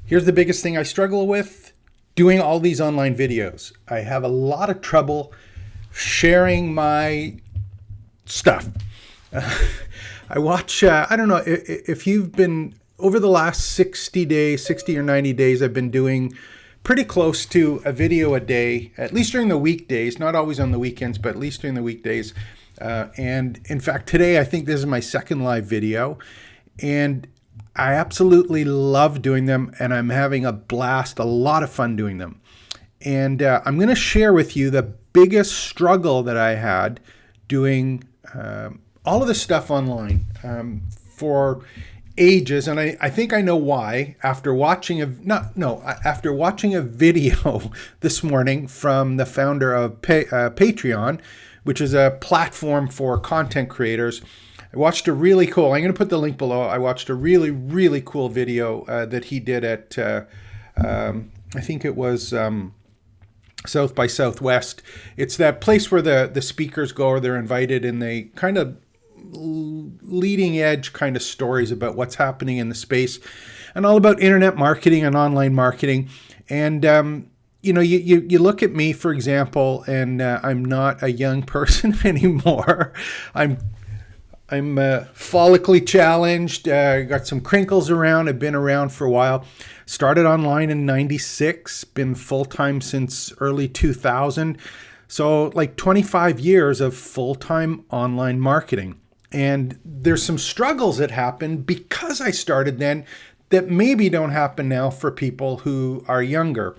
Here's the biggest thing I struggle with doing all these online videos. I have a lot of trouble sharing my stuff. I watch, I don't know if you've been over the last 60 days, 60 or 90 days, I've been doing pretty close to a video a day, at least during the weekdays, not always on the weekends, but at least during the weekdays. And in fact, today, I think this is my second live video, and I absolutely love doing them, and I'm having a blast, a lot of fun doing them. And I'm going to share with you the biggest struggle that I had doing all of this stuff online for ages, and I think I know why. After watching after watching a video this morning from the founder of Patreon, which is a platform for content creators. I watched a really cool, I'm going to put the link below. I watched a really, really cool video that he did at, I think it was South by Southwest. It's that place where the speakers go, or they're invited, and they kind of leading edge kind of stories about what's happening in the space and all about internet marketing and online marketing. And, you know, you look at me, for example, and I'm not a young person anymore. I'm follically challenged, got some crinkles around. I've been around for a while. Started online in 96, been full-time since early 2000. So like 25 years of full-time online marketing. And there's some struggles that happened because I started then that maybe don't happen now for people who are younger.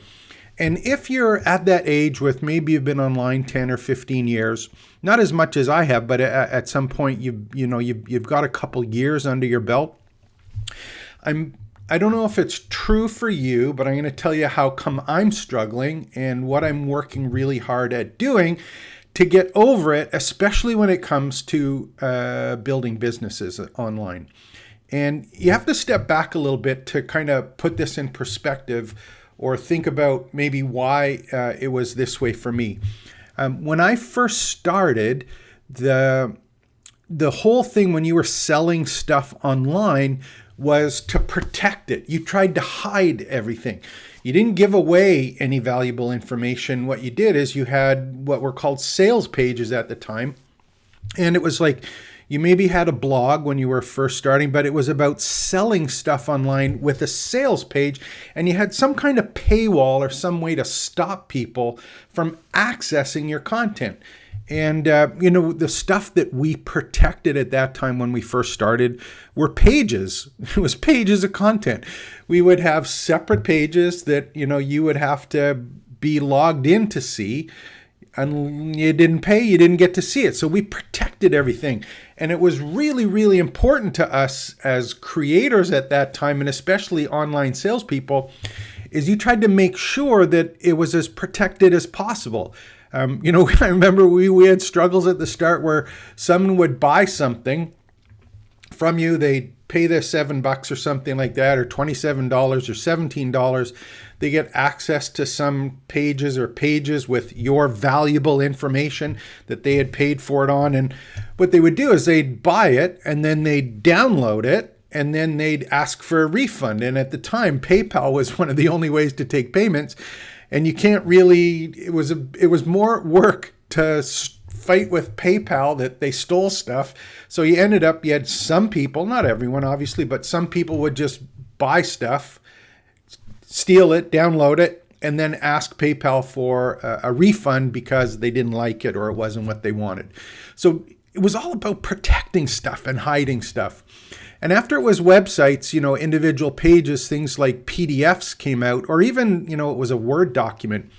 And if you're at that age with maybe you've been online 10 or 15 years, not as much as I have, but at some point you've got a couple years under your belt. I don't know if it's true for you, but I'm going to tell you how come I'm struggling and what I'm working really hard at doing to get over it, especially when it comes to building businesses online. And you have to step back a little bit to kind of put this in perspective, or think about maybe why it was this way for me. When I first started, the whole thing when you were selling stuff online was to protect it. You tried to hide everything. You didn't give away any valuable information. What you did is you had what were called sales pages at the time. And it was like, you maybe had a blog when you were first starting, but it was about selling stuff online with a sales page, and you had some kind of paywall or some way to stop people from accessing your content. And, you know, the stuff that we protected at that time when we first started were pages. It was pages of content. We would have separate pages that, you know, you would have to be logged in to see. And you didn't pay, you didn't get to see it. So we protected everything. And it was really, really important to us as creators at that time, and especially online salespeople, is you tried to make sure that it was as protected as possible. You know, I remember we had struggles at the start where someone would buy something from you, they'd pay their $7 or something like that, or $27 or $17. They get access to some pages with your valuable information that they had paid for it on. And what they would do is they'd buy it and then they'd download it and then they'd ask for a refund. And at the time, PayPal was one of the only ways to take payments. And you can't really, it was more work to fight with PayPal that they stole stuff. So you had some people, not everyone obviously, but some people would just buy stuff, steal it, download it, and then ask PayPal for a refund because they didn't like it or it wasn't what they wanted. So it was all about protecting stuff and hiding stuff. And after it was websites, you know, individual pages, things like PDFs came out, or even, you know, it was a Word document.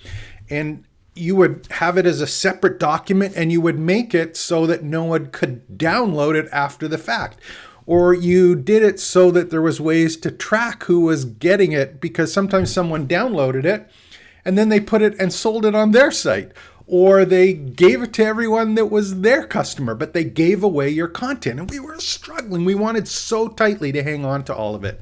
And you would have it as a separate document and you would make it so that no one could download it after the fact. Or you did it so that there was ways to track who was getting it, because sometimes someone downloaded it and then they put it and sold it on their site. Or they gave it to everyone that was their customer, but they gave away your content. And we were struggling. We wanted so tightly to hang on to all of it.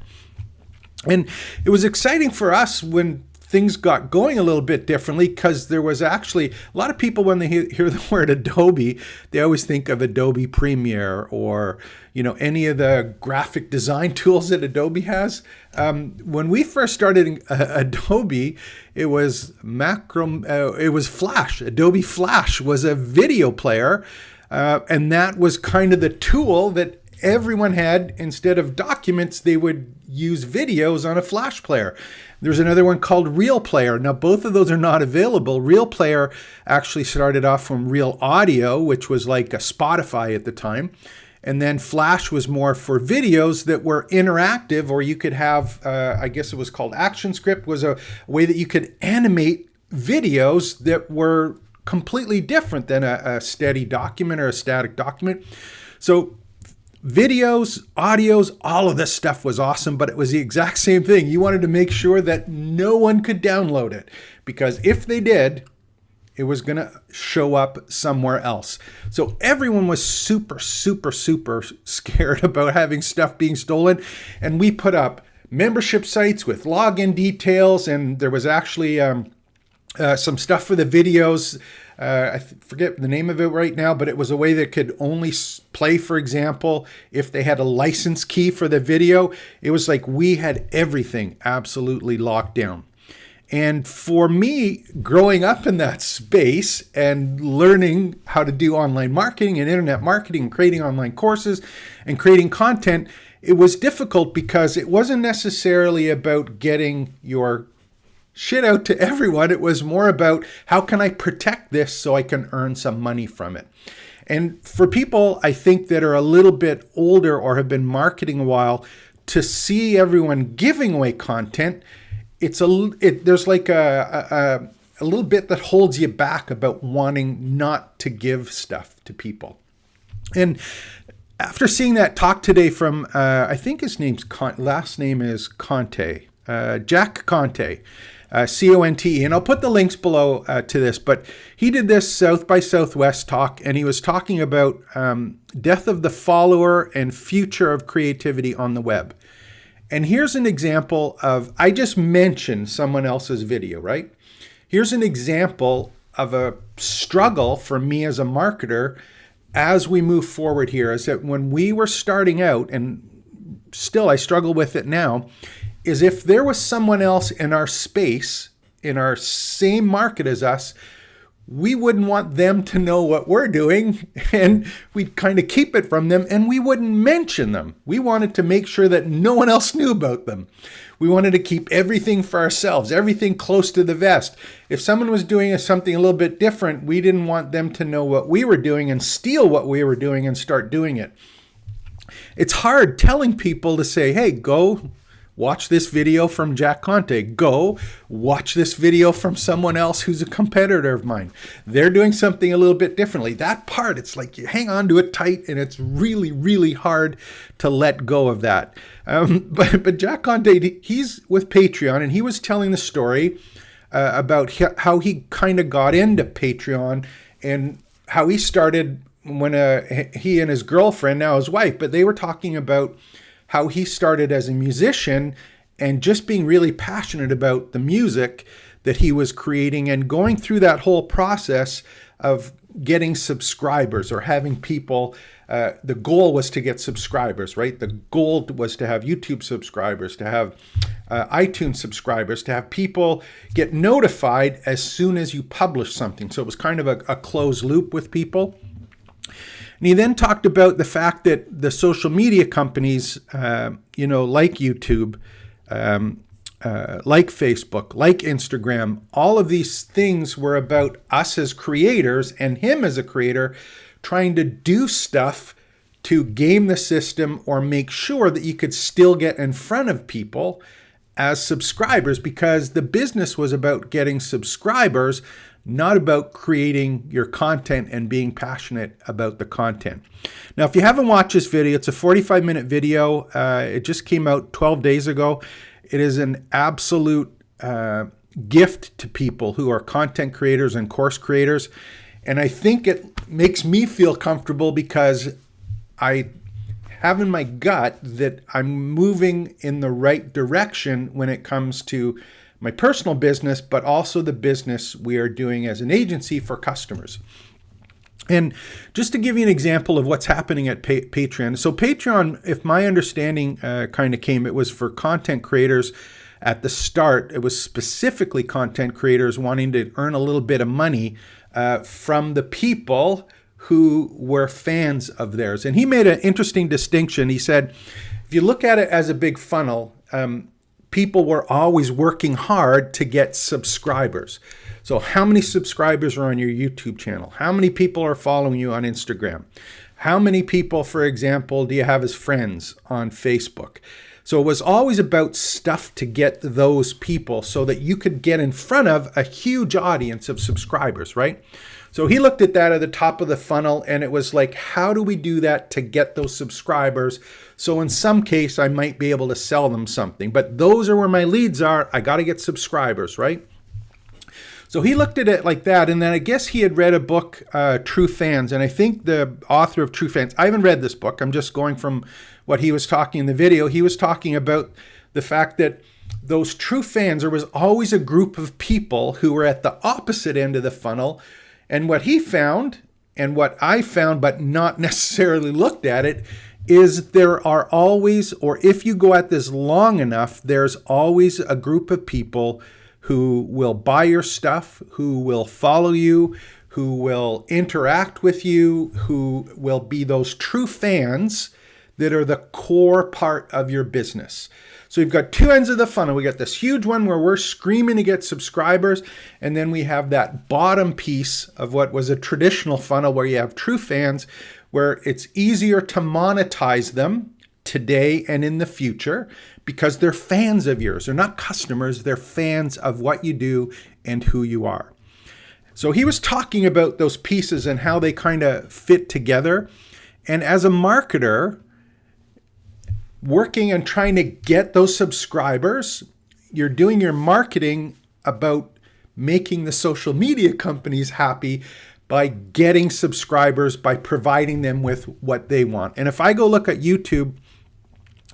And it was exciting for us when things got going a little bit differently, because there was actually a lot of people, when they hear the word Adobe, they always think of Adobe Premiere or, any of the graphic design tools that Adobe has. When we first started Adobe, it was it was Flash. Adobe Flash was a video player, and that was kind of the tool that everyone had. Instead of documents, they would use videos on a Flash player. There's another one called Real Player. Now, both of those are not available. Real Player actually started off from Real Audio, which was like a Spotify at the time. And then Flash was more for videos that were interactive, or you could have, I guess it was called ActionScript, was a way that you could animate videos that were completely different than a steady document or a static document. So videos, audios, all of this stuff was awesome, but it was the exact same thing. You wanted to make sure that no one could download it, because if they did, it was going to show up somewhere else. So everyone was super, super, super scared about having stuff being stolen. And we put up membership sites with login details, and there was actually some stuff for the videos. I forget the name of it right now, but it was a way that could only play, for example, if they had a license key for the video. It was like we had everything absolutely locked down. And for me, growing up in that space and learning how to do online marketing and internet marketing and creating online courses and creating content, it was difficult, because it wasn't necessarily about getting your shit out to everyone. It was more about, how can I protect this so I can earn some money from it? And for people, I think, that are a little bit older or have been marketing a while, to see everyone giving away content, there's like a little bit that holds you back about wanting not to give stuff to people. And after seeing that talk today from, I think his last name is Conte, Jack Conte, Conte, and I'll put the links below to this, but he did this South by Southwest talk, and he was talking about death of the follower and future of creativity on the web. And here's an example of, I just mentioned someone else's video, right? Here's an example of a struggle for me as a marketer as we move forward here, is that when we were starting out, and still I struggle with it now, is if there was someone else in our space, in our same market as us, we wouldn't want them to know what we're doing, and we'd kind of keep it from them, and we wouldn't mention them. We wanted to make sure that no one else knew about them. We wanted to keep everything for ourselves, everything close to the vest. If someone was doing something a little bit different, we didn't want them to know what we were doing and steal what we were doing and start doing it. It's hard telling people to say, hey, go watch this video from Jack Conte. Go watch this video from someone else who's a competitor of mine. They're doing something a little bit differently. That part, it's like you hang on to it tight, and it's really, really hard to let go of that. But Jack Conte, he's with Patreon, and he was telling the story about how he kind of got into Patreon and how he started when he and his girlfriend, now his wife, but they were talking about how he started as a musician and just being really passionate about the music that he was creating, and going through that whole process of getting subscribers or having people, the goal was to get subscribers, right? The goal was to have YouTube subscribers, to have iTunes subscribers, to have people get notified as soon as you publish something. So it was kind of a closed loop with people. And he then talked about the fact that the social media companies, like YouTube, like Facebook, like Instagram, all of these things were about us as creators and him as a creator trying to do stuff to game the system or make sure that you could still get in front of people as subscribers, because the business was about getting subscribers, not about creating your content and being passionate about the content. Now, if you haven't watched this video, it's a 45-minute video. It just came out 12 days ago. It is an absolute gift to people who are content creators and course creators. And I think it makes me feel comfortable, because I have in my gut that I'm moving in the right direction when it comes to my personal business, but also the business we are doing as an agency for customers. And just to give you an example of what's happening at Patreon. So Patreon, if my understanding kind of came, it was for content creators at the start. It was specifically content creators wanting to earn a little bit of money from the people who were fans of theirs. And he made an interesting distinction. He said, if you look at it as a big funnel, people were always working hard to get subscribers. So how many subscribers are on your YouTube channel? How many people are following you on Instagram? How many people, for example, do you have as friends on Facebook? So it was always about stuff to get those people so that you could get in front of a huge audience of subscribers, right? So he looked at that at the top of the funnel, and it was like, how do we do that to get those subscribers? So in some case, I might be able to sell them something, but those are where my leads are. I got to get subscribers, right? So he looked at it like that, and then I guess he had read a book, True Fans, and I think the author of True Fans, I haven't read this book, I'm just going from what he was talking in the video. He was talking about the fact that those true fans, there was always a group of people who were at the opposite end of the funnel, and what he found, and what I found but not necessarily looked at it, is there are always, or if you go at this long enough, there's always a group of people who will buy your stuff, who will follow you, who will interact with you, who will be those true fans that are the core part of your business. So you've got two ends of the funnel. We got this huge one where we're screaming to get subscribers, and then we have that bottom piece of what was a traditional funnel where you have true fans, where it's easier to monetize them today and in the future because they're fans of yours. They're not customers, they're fans of what you do and who you are. So he was talking about those pieces and how they kind of fit together. And as a marketer, working and trying to get those subscribers, you're doing your marketing about making the social media companies happy by getting subscribers, by providing them with what they want. And if I go look at YouTube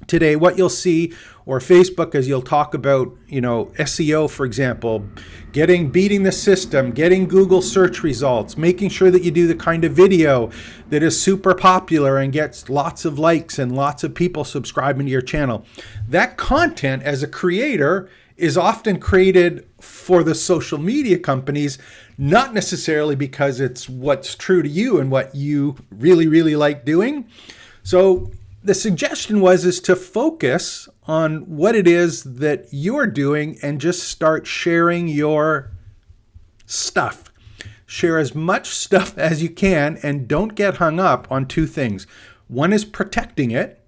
today, what you'll see, or Facebook, as you'll talk about, SEO, for example, beating the system, getting Google search results, making sure that you do the kind of video that is super popular and gets lots of likes and lots of people subscribing to your channel. That content as a creator is often created for the social media companies, not necessarily because it's what's true to you and what you really, really like doing. So the suggestion is to focus on what it is that you're doing and just start sharing your stuff. Share as much stuff as you can, and don't get hung up on two things. One is protecting it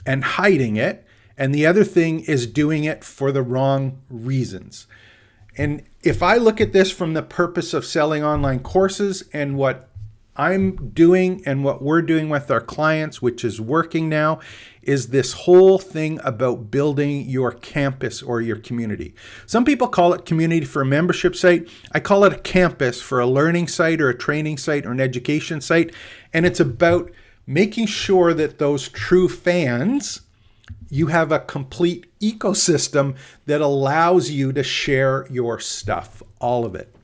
and hiding it, and the other thing is doing it for the wrong reasons. And if I look at this from the purpose of selling online courses and what I'm doing and what we're doing with our clients, which is working now, is this whole thing about building your campus or your community. Some people call it community for a membership site. I call it a campus for a learning site or a training site or an education site. And it's about making sure that those true fans, you have a complete ecosystem that allows you to share your stuff, all of it.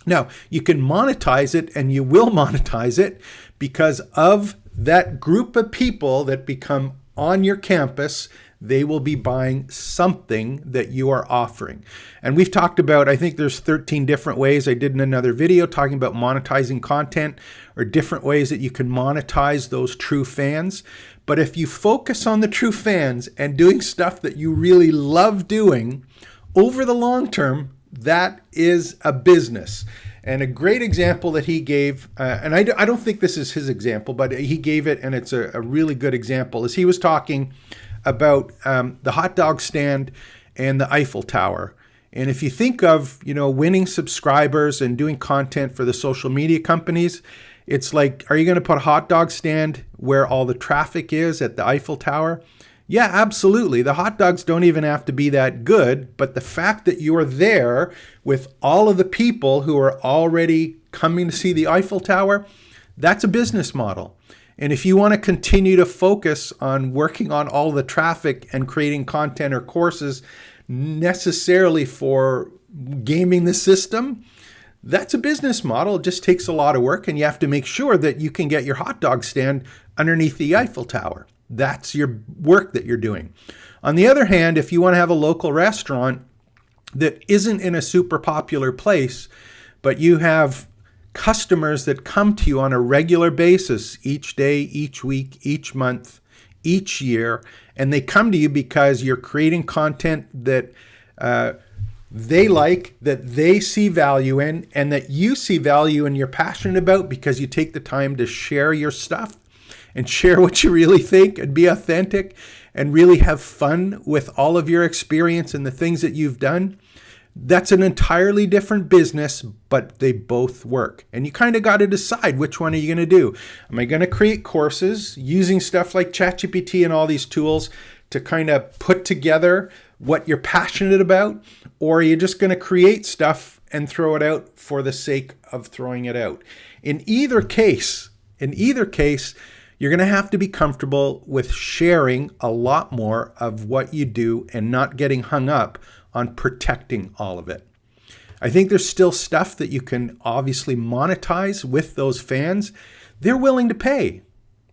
Now, you can monetize it, and you will monetize it because of that group of people that become on your campus. They will be buying something that you are offering. And we've talked about, I think there's 13 different ways. I did in another video talking about monetizing content, or different ways that you can monetize those true fans. But if you focus on the true fans and doing stuff that you really love doing over the long term, that is a business. And a great example that he gave, and I don't think this is his example, but he gave it, and it's a really good example, is he was talking about the hot dog stand and the Eiffel Tower. And if you think of, winning subscribers and doing content for the social media companies, it's like, are you going to put a hot dog stand where all the traffic is at the Eiffel Tower? Yeah, absolutely. The hot dogs don't even have to be that good, but the fact that you're there with all of the people who are already coming to see the Eiffel Tower, that's a business model. And if you want to continue to focus on working on all the traffic and creating content or courses necessarily for gaming the system, that's a business model. It just takes a lot of work, and you have to make sure that you can get your hot dog stand underneath the Eiffel Tower. That's your work that you're doing. On the other hand, if you want to have a local restaurant that isn't in a super popular place, but you have customers that come to you on a regular basis each day, each week, each month, each year, and they come to you because you're creating content that they like, that they see value in, and that you see value and you're passionate about because you take the time to share your stuff and share what you really think and be authentic and really have fun with all of your experience and the things that you've done. That's an entirely different business, but they both work. And you kind of got to decide, which one are you going to do? Am I going to create courses using stuff like ChatGPT and all these tools to kind of put together what you're passionate about? Or are you just going to create stuff and throw it out for the sake of throwing it out? In either case, you're going to have to be comfortable with sharing a lot more of what you do and not getting hung up on protecting all of it. I think there's still stuff that you can obviously monetize with those fans. They're willing to pay.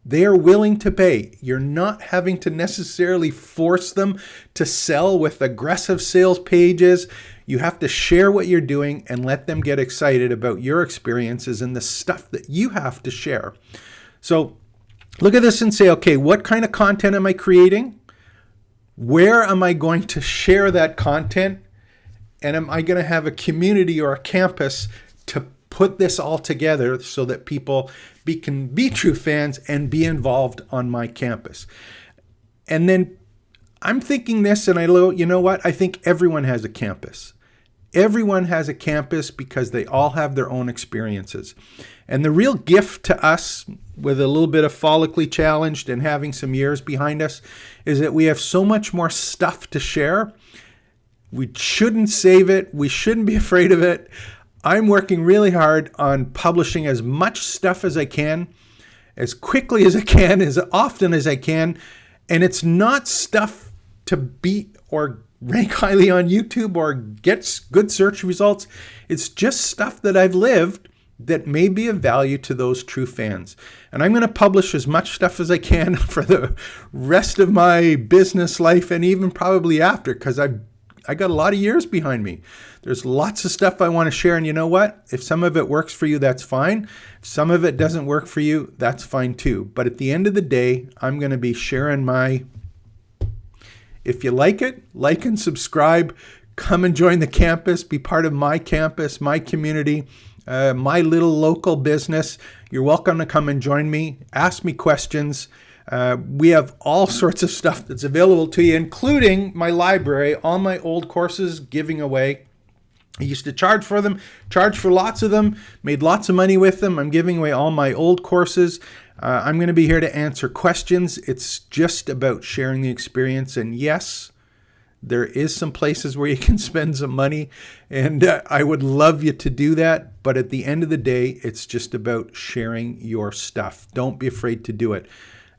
They are willing to pay. You're not having to necessarily force them to sell with aggressive sales pages. You have to share what you're doing and let them get excited about your experiences and the stuff that you have to share. So look at this and say, okay, what kind of content am I creating? Where am I going to share that content? And am I going to have a community or a campus to put this all together so that people can be true fans and be involved on my campus? And then I'm thinking this, and you know what? I think everyone has a campus. Everyone has a campus because they all have their own experiences. And the real gift to us, with a little bit of follically challenged and having some years behind us, is that we have so much more stuff to share. We shouldn't save it. We shouldn't be afraid of it. I'm working really hard on publishing as much stuff as I can, as quickly as I can, as often as I can. And it's not stuff to beat or rank highly on YouTube or get good search results. It's just stuff that I've lived that may be of value to those true fans. And I'm going to publish as much stuff as I can for the rest of my business life and even probably after, because I got a lot of years behind me. There's lots of stuff I want to share. And you know what? If some of it works for you, that's fine. If some of it doesn't work for you, that's fine too. But at the end of the day, I'm going to be sharing if you like it, like and subscribe. Come and join the campus. Be part of my campus, my community, my little local business. You're welcome to come and join me. Ask me questions. We have all sorts of stuff that's available to you, including my library, all my old courses giving away. I used to charge for them, charge for lots of them, made lots of money with them. I'm giving away all my old courses. I'm going to be here to answer questions. It's just about sharing the experience. And yes, there is some places where you can spend some money, and I would love you to do that. But at the end of the day, it's just about sharing your stuff. Don't be afraid to do it,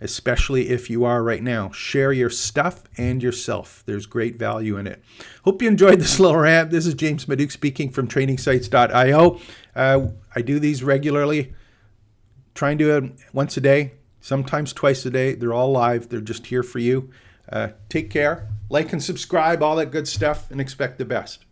especially if you are right now. Share your stuff and yourself. There's great value in it. Hope you enjoyed this little rant. This is James Maduch speaking from trainingsites.io. I do these regularly. Try and do it once a day, sometimes twice a day. They're all live. They're just here for you. Take care. Like and subscribe, all that good stuff, and expect the best.